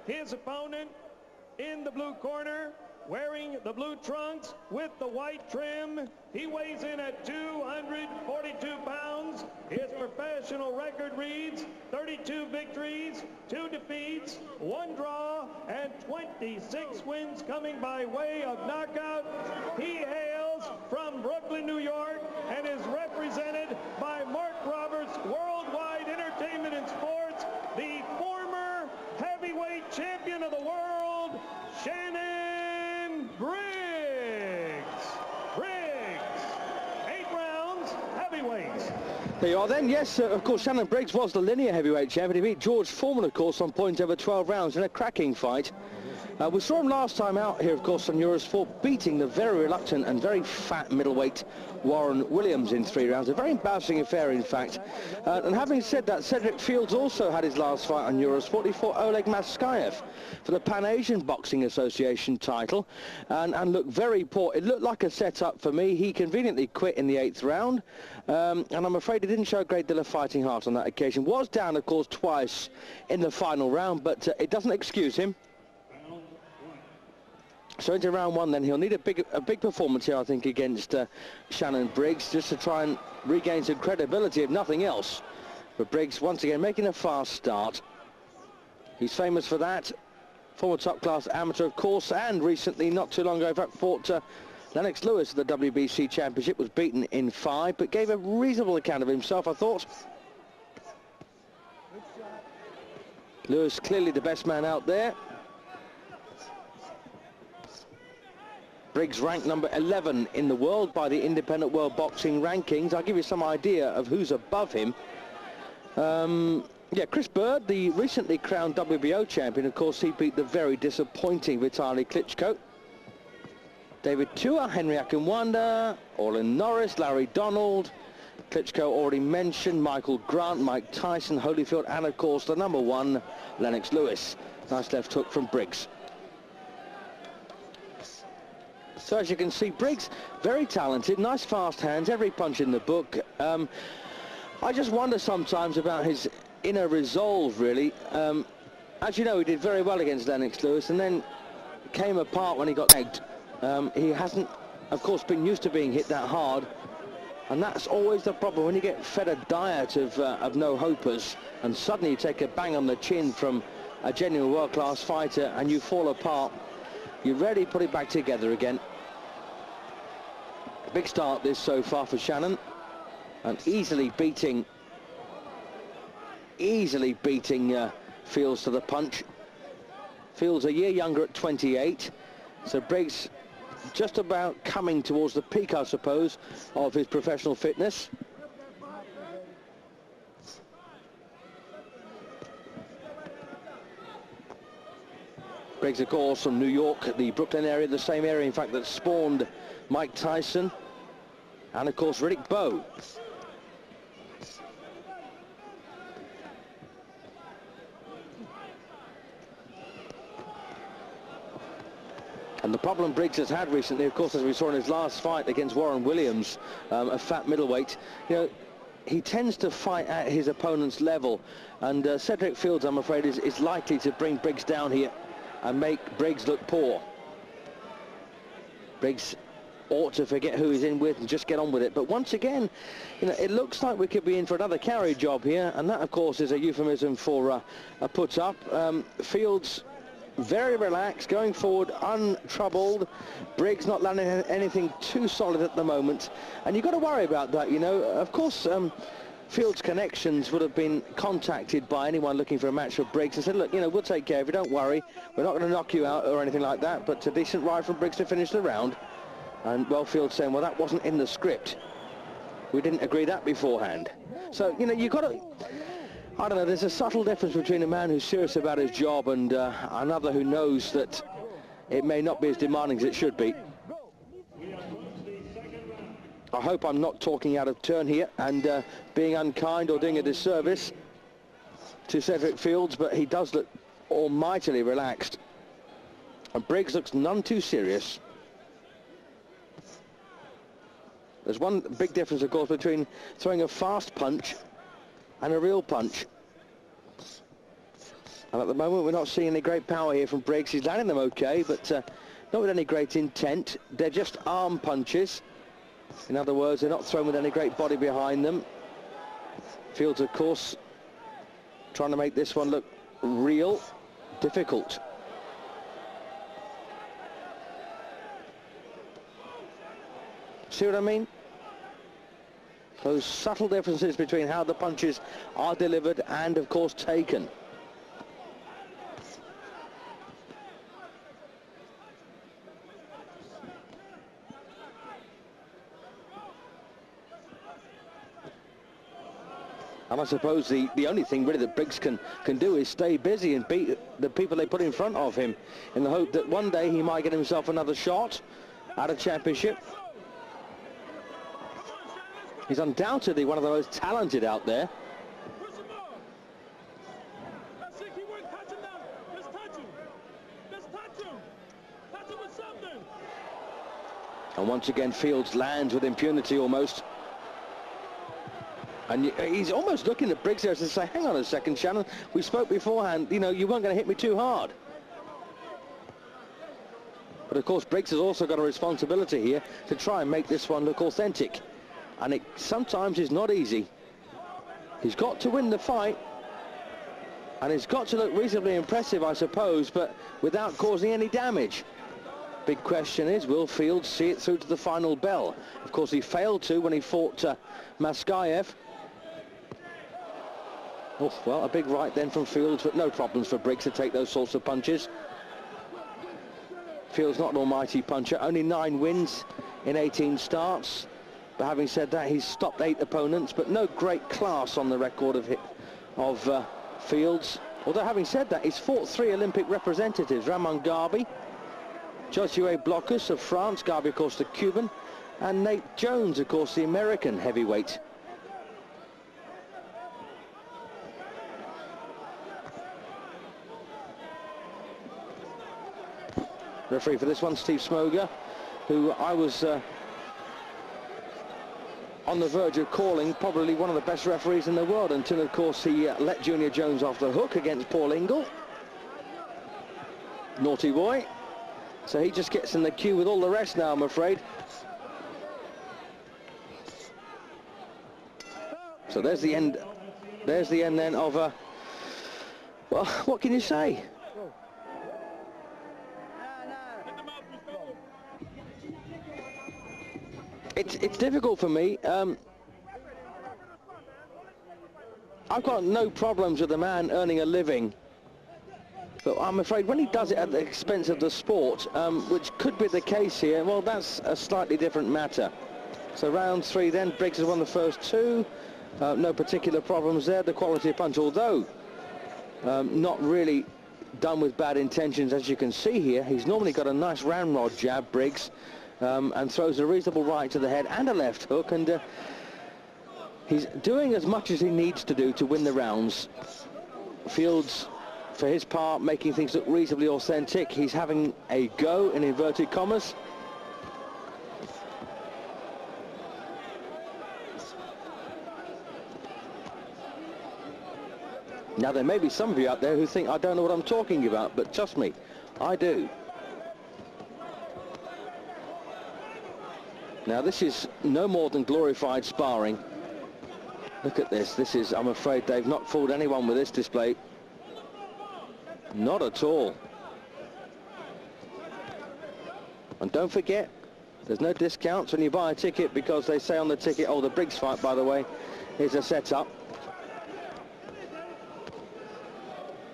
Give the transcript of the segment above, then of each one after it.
his opponent in the blue corner, wearing the blue trunks with the white trim. He weighs in at 242 pounds. His professional record reads 32 victories, 2 defeats, 1 draw, and 26 wins coming by way of knockout. He hails from Brooklyn, New York, and is represented by Mark Roberts, Worldwide Entertainment and Sports, the former heavyweight champion of the world, Shannon Briggs. Briggs, 8 rounds, heavyweights. There you are then. Yes, of course, Shannon Briggs was the linear heavyweight champion. He beat George Foreman, of course, on points over 12 rounds in a cracking fight. We saw him last time out here, of course, on Eurosport, beating the very reluctant and very fat middleweight Warren Williams in 3 rounds. A very embarrassing affair, in fact. And having said that, Sedreck Fields also had his last fight on Eurosport. He fought Oleg Maskayev for the Pan Asian Boxing Association title and looked very poor. It looked like a setup for me. He conveniently quit in the 8th round. And I'm afraid he didn't show a great deal of fighting heart on that occasion. Was down, of course, twice in the final round, but it doesn't excuse him. So into round 1 then, he'll need a big performance here, I think, against Shannon Briggs, just to try and regain some credibility, if nothing else. But Briggs, once again, making a fast start. He's famous for that. Former top-class amateur, of course, and recently, not too long ago, fought Lennox Lewis at the WBC Championship, was beaten in 5, but gave a reasonable account of himself, I thought. Lewis clearly the best man out there. Briggs ranked number 11 in the world by the Independent World Boxing Rankings. I'll give you some idea of who's above him. Yeah, Chris Bird, the recently crowned WBO champion, of course, he beat the very disappointing Vitaly Klitschko. David Tua, Henry Akinwanda, Orlin Norris, Larry Donald, Klitschko already mentioned, Michael Grant, Mike Tyson, Holyfield, and of course the number 1, Lennox Lewis. Nice left hook from Briggs. So as you can see, Briggs, very talented, nice fast hands, every punch in the book. I just wonder sometimes about his inner resolve, really. As you know, he did very well against Lennox Lewis and then came apart when he got egged. He hasn't, of course, been used to being hit that hard. And that's always the problem when you get fed a diet of no-hopers and suddenly you take a bang on the chin from a genuine world-class fighter and you fall apart. You rarely put it back together again. Big start this so far for Shannon, and easily beating Fields to the punch. Fields a year younger at 28, so Briggs just about coming towards the peak, I suppose, of his professional fitness. Briggs, of course, from New York, the Brooklyn area, the same area, in fact, that spawned Mike Tyson, and, of course, Riddick Bowe. And the problem Briggs has had recently, of course, as we saw in his last fight against Warren Williams, a fat middleweight, you know, he tends to fight at his opponent's level, and Sedreck Fields, I'm afraid, is likely to bring Briggs down here and make Briggs look poor. Briggs ought to forget who he's in with and just get on with it. But once again, you know, it looks like we could be in for another carry job here, and that, of course, is a euphemism for a put-up. Fields very relaxed, going forward, untroubled. Briggs not landing anything too solid at the moment, and you've got to worry about that, you know. Of course, Fields' connections would have been contacted by anyone looking for a match with Briggs and said, look, you know, we'll take care of you, don't worry, we're not going to knock you out or anything like that, but a decent ride from Briggs to finish the round. And well, Fields saying, well, that wasn't in the script, we didn't agree that beforehand. So, you know, you've got to, I don't know, there's a subtle difference between a man who's serious about his job and another who knows that it may not be as demanding as it should be. I hope I'm not talking out of turn here and being unkind or doing a disservice to Sedreck Fields, but he does look almightily relaxed. And Briggs looks none too serious. There's one big difference, of course, between throwing a fast punch and a real punch. And at the moment, we're not seeing any great power here from Briggs. He's landing them okay, but not with any great intent. They're just arm punches. In other words, they're not thrown with any great body behind them. Fields, of course, trying to make this one look real. Difficult. See what I mean? Those subtle differences between how the punches are delivered and, of course, taken. And I suppose the only thing really that Briggs can do is stay busy and beat the people they put in front of him, in the hope that one day he might get himself another shot at a championship. He's undoubtedly one of the most talented out there. And once again, Fields lands with impunity almost. And he's almost looking at Briggs there to say, hang on a second, Shannon, we spoke beforehand, you know, you weren't going to hit me too hard. But of course, Briggs has also got a responsibility here to try and make this one look authentic. And it sometimes is not easy. He's got to win the fight. And it's got to look reasonably impressive, I suppose, but without causing any damage. Big question is, will Fields see it through to the final bell? Of course, he failed to when he fought Maskayev. Oh, well, a big right then from Fields, but no problems for Briggs to take those sorts of punches. Fields not an almighty puncher, only 9 wins in 18 starts. But having said that, he's stopped 8 opponents, but no great class on the record of Fields. Although having said that, he's fought 3 Olympic representatives, Ramon Garbi, Josue Blockus of France, Garbi of course the Cuban, and Nate Jones of course the American heavyweight. Referee for this one, Steve Smoger, who I was on the verge of calling probably one of the best referees in the world until, of course, he let Junior Jones off the hook against Paul Ingle. Naughty boy. So he just gets in the queue with all the rest now, I'm afraid. So there's the end. There's the end then of well, what can you say? It's difficult for me. I've got no problems with the man earning a living, but I'm afraid when he does it at the expense of the sport, which could be the case here, well, that's a slightly different matter. So round 3 then, Briggs has won the first 2. No particular problems there. The quality of punch, although not really done with bad intentions, as you can see here. He's normally got a nice ramrod jab, Briggs, and throws a reasonable right to the head and a left hook, and he's doing as much as he needs to do to win the rounds. Fields, for his part, making things look reasonably authentic. He's having a go, in inverted commas. Now, there may be some of you out there who think I don't know what I'm talking about, but trust me, I do. Now, this is no more than glorified sparring. Look at this. This is, I'm afraid they've not fooled anyone with this display. Not at all. And don't forget, there's no discounts when you buy a ticket, because they say on the ticket, oh, the Briggs fight, by the way, is a setup.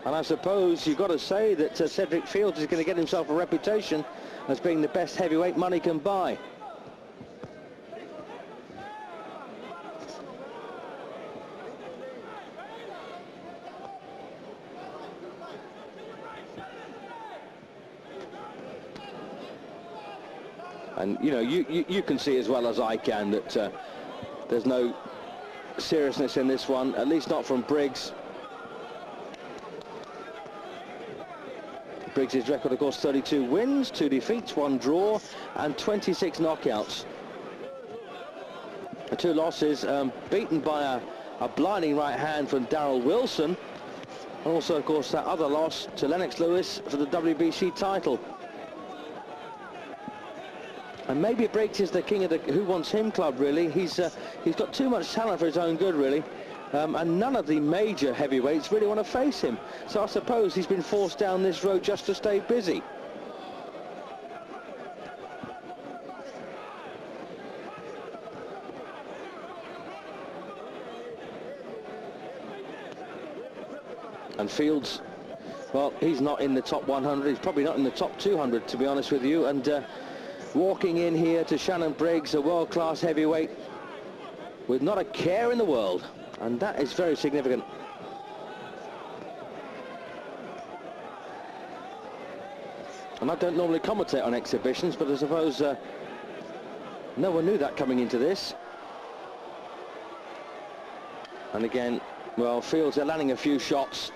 And I suppose you've got to say that Sedreck Fields is going to get himself a reputation as being the best heavyweight money can buy. And, you know, you can see as well as I can that there's no seriousness in this one, at least not from Briggs. Briggs' record, of course, 32 wins, 2 defeats, 1 draw, and 26 knockouts. The 2 losses, beaten by a blinding right hand from Darryl Wilson, Also, of course, that other loss to Lennox Lewis for the WBC title. And maybe Briggs is the king of the Who Wants Him club, really. He's got too much talent for his own good, really. And none of the major heavyweights really want to face him. So I suppose he's been forced down this road just to stay busy. And Fields, well, he's not in the top 100. He's probably not in the top 200, to be honest with you. And walking in here to Shannon Briggs, a world-class heavyweight, with not a care in the world. And that is very significant. And I don't normally commentate on exhibitions, but I suppose no one knew that coming into this. And again, well, Fields are landing a few shots.